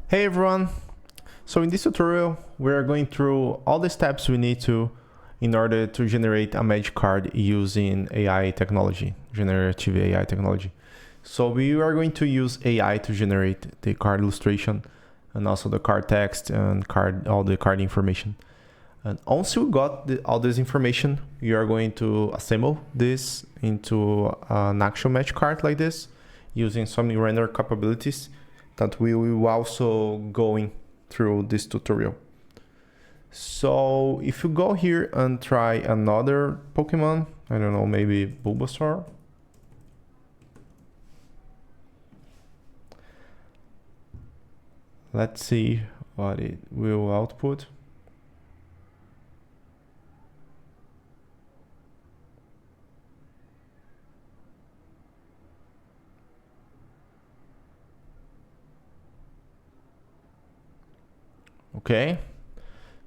Hey everyone! So in this tutorial, we are going through all the steps we need to in order to generate a magic card using AI technology, generative AI technology. So we are going to use AI to generate the card illustration and also the card text and all the card information. And once you got all this information, you are going to assemble this into an actual magic card like this using some render capabilities that we will also going through this tutorial. So if you go here and try another Pokemon, I don't know, maybe Bulbasaur. Let's see what it will output. Okay,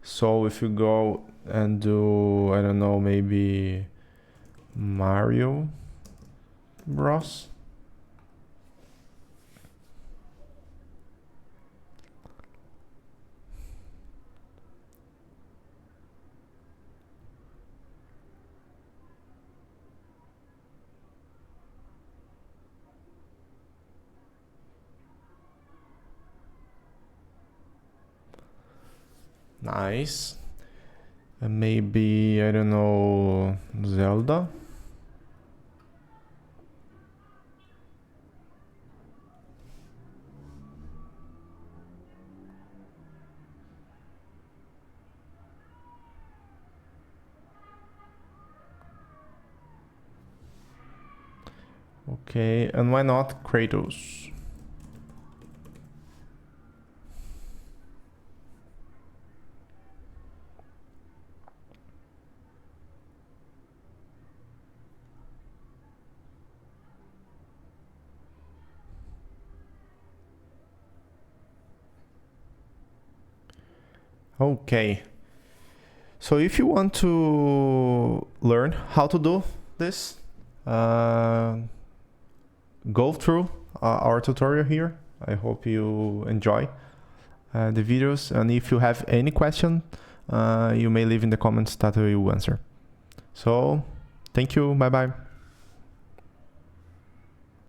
so if you go and do, I don't know, maybe Mario Bros. Nice. And maybe, I don't know, Zelda. Okay, and why not Kratos? Okay, so if you want to learn how to do this, go through our tutorial here. I hope you enjoy the videos, and if you have any question, you may leave in the comments that we will answer. So thank you, bye bye.